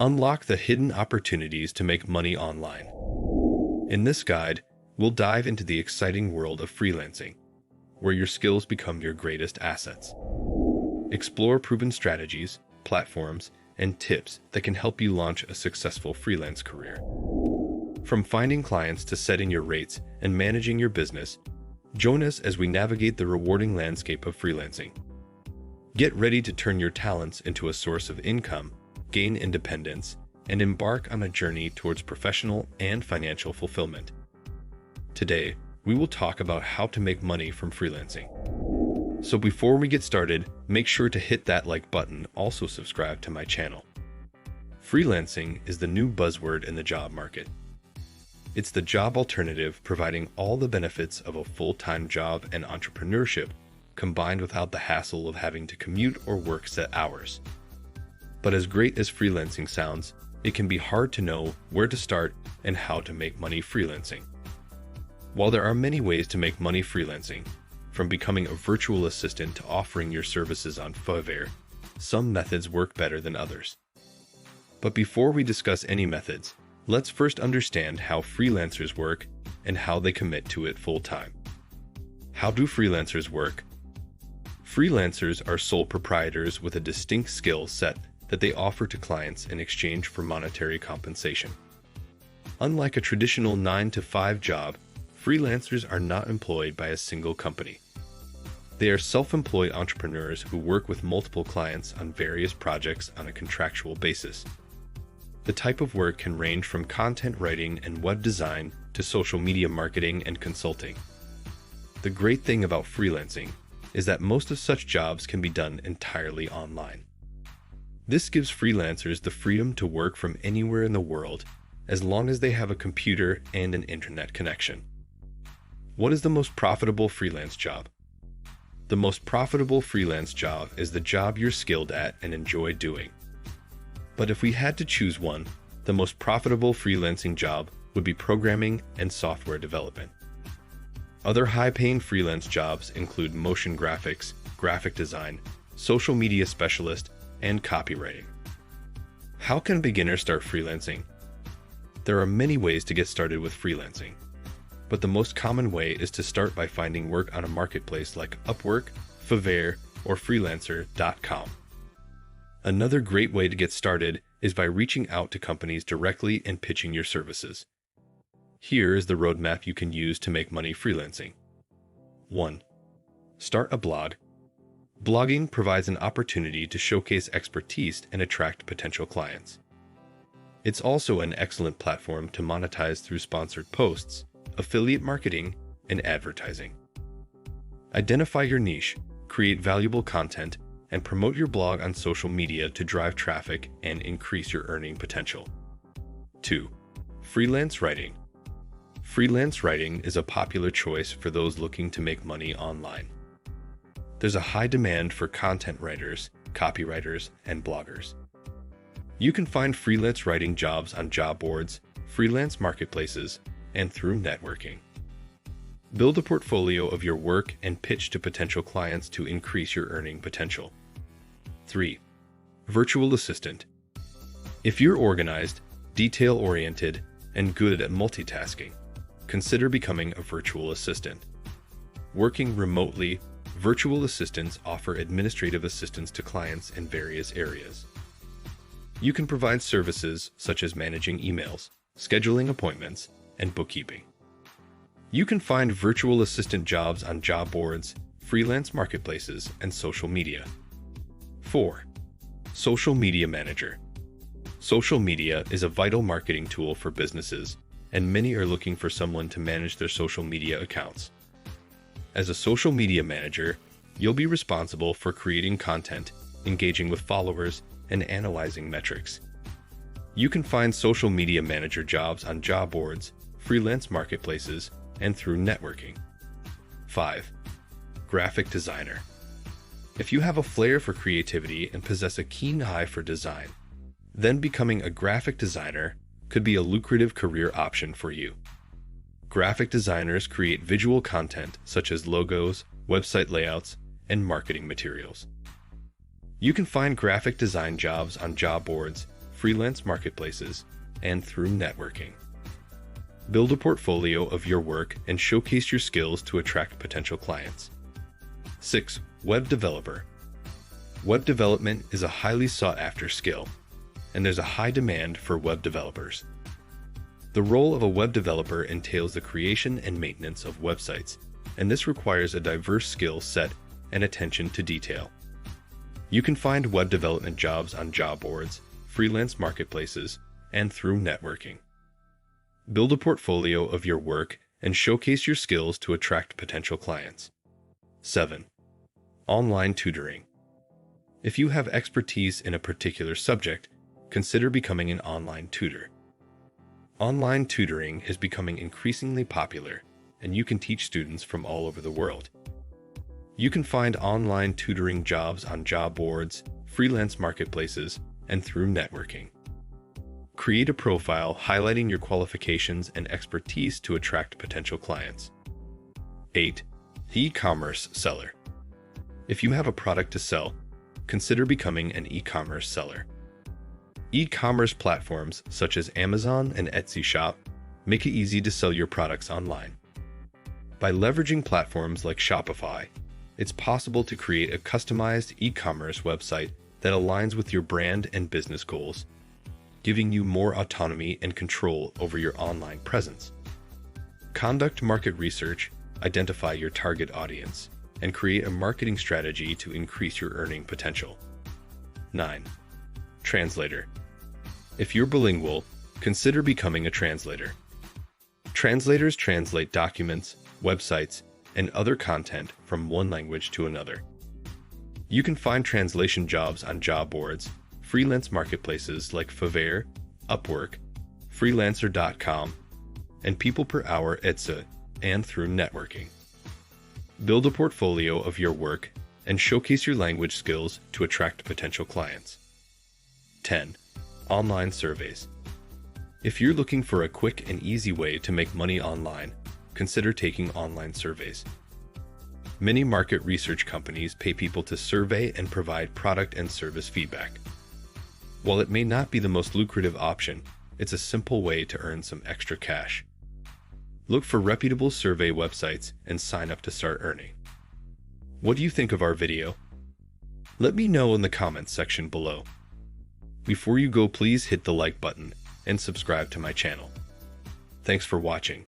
Unlock the hidden opportunities to make money online. In this guide, we'll dive into the exciting world of freelancing, where your skills become your greatest assets. Explore proven strategies, platforms, and tips that can help you launch a successful freelance career. From finding clients to setting your rates and managing your business, join us as we navigate the rewarding landscape of freelancing. Get ready to turn your talents into a source of income, gain independence, and embark on a journey towards professional and financial fulfillment. Today, we will talk about how to make money from freelancing. So before we get started, make sure to hit that like button. Also subscribe to my channel. Freelancing is the new buzzword in the job market. It's the job alternative providing all the benefits of a full-time job and entrepreneurship, combined without the hassle of having to commute or work set hours. But as great as freelancing sounds, it can be hard to know where to start and how to make money freelancing. While there are many ways to make money freelancing, from becoming a virtual assistant to offering your services on Fiverr, some methods work better than others. But before we discuss any methods, let's first understand how freelancers work and how they commit to it full-time. How do freelancers work? Freelancers are sole proprietors with a distinct skill set that they offer to clients in exchange for monetary compensation. Unlike a traditional 9-to-5 job, freelancers are not employed by a single company. They are self-employed entrepreneurs who work with multiple clients on various projects on a contractual basis. The type of work can range from content writing and web design to social media marketing and consulting. The great thing about freelancing is that most of such jobs can be done entirely online. This gives freelancers the freedom to work from anywhere in the world as long as they have a computer and an internet connection. What is the most profitable freelance job? The most profitable freelance job is the job you're skilled at and enjoy doing. But if we had to choose one, the most profitable freelancing job would be programming and software development. Other high-paying freelance jobs include motion graphics, graphic design, social media specialist, and copywriting. How can beginners start freelancing? There are many ways to get started with freelancing, but the most common way is to start by finding work on a marketplace like Upwork, Fiverr, or freelancer.com. Another great way to get started is by reaching out to companies directly and pitching your services. Here is the roadmap you can use to make money freelancing. 1. Start a blog. Blogging provides an opportunity to showcase expertise and attract potential clients. It's also an excellent platform to monetize through sponsored posts, affiliate marketing, and advertising. Identify your niche, create valuable content, and promote your blog on social media to drive traffic and increase your earning potential. 2. Freelance writing. Freelance writing is a popular choice for those looking to make money online. There's a high demand for content writers, copywriters, and bloggers. You can find freelance writing jobs on job boards, freelance marketplaces, and through networking. Build a portfolio of your work and pitch to potential clients to increase your earning potential. 3. Virtual assistant. If you're organized, detail-oriented, and good at multitasking, consider becoming a virtual assistant. Working remotely, virtual assistants offer administrative assistance to clients in various areas. You can provide services such as managing emails, scheduling appointments, and bookkeeping. You can find virtual assistant jobs on job boards, freelance marketplaces, and social media. 4. Social media manager. Social media is a vital marketing tool for businesses, and many are looking for someone to manage their social media accounts. As a social media manager, you'll be responsible for creating content, engaging with followers, and analyzing metrics. You can find social media manager jobs on job boards, freelance marketplaces, and through networking. 5. Graphic designer. If you have a flair for creativity and possess a keen eye for design, then becoming a graphic designer could be a lucrative career option for you. Graphic designers create visual content such as logos, website layouts, and marketing materials. You can find graphic design jobs on job boards, freelance marketplaces, and through networking. Build a portfolio of your work and showcase your skills to attract potential clients. 6. Web developer. Web development is a highly sought-after skill, and there's a high demand for web developers. The role of a web developer entails the creation and maintenance of websites, and this requires a diverse skill set and attention to detail. You can find web development jobs on job boards, freelance marketplaces, and through networking. Build a portfolio of your work and showcase your skills to attract potential clients. 7. Online tutoring. If you have expertise in a particular subject, consider becoming an online tutor. Online tutoring is becoming increasingly popular, and you can teach students from all over the world. You can find online tutoring jobs on job boards, freelance marketplaces, and through networking. Create a profile highlighting your qualifications and expertise to attract potential clients. 8. E-commerce seller. If you have a product to sell, consider becoming an e-commerce seller. E-commerce platforms such as Amazon and Etsy Shop make it easy to sell your products online. By leveraging platforms like Shopify, it's possible to create a customized e-commerce website that aligns with your brand and business goals, giving you more autonomy and control over your online presence. Conduct market research, identify your target audience, and create a marketing strategy to increase your earning potential. 9. Translator. If you're bilingual, consider becoming a translator. Translators translate documents, websites, and other content from one language to another. You can find translation jobs on job boards, freelance marketplaces like Fiverr, Upwork, freelancer.com, and People Per Hour Etsy, and through networking. Build a portfolio of your work and showcase your language skills to attract potential clients. 10. Online surveys. If you're looking for a quick and easy way to make money online, consider taking online surveys. Many market research companies pay people to survey and provide product and service feedback. While it may not be the most lucrative option, it's a simple way to earn some extra cash. Look for reputable survey websites and sign up to start earning. What do you think of our video? Let me know in the comments section below. Before you go, please hit the like button and subscribe to my channel. Thanks for watching.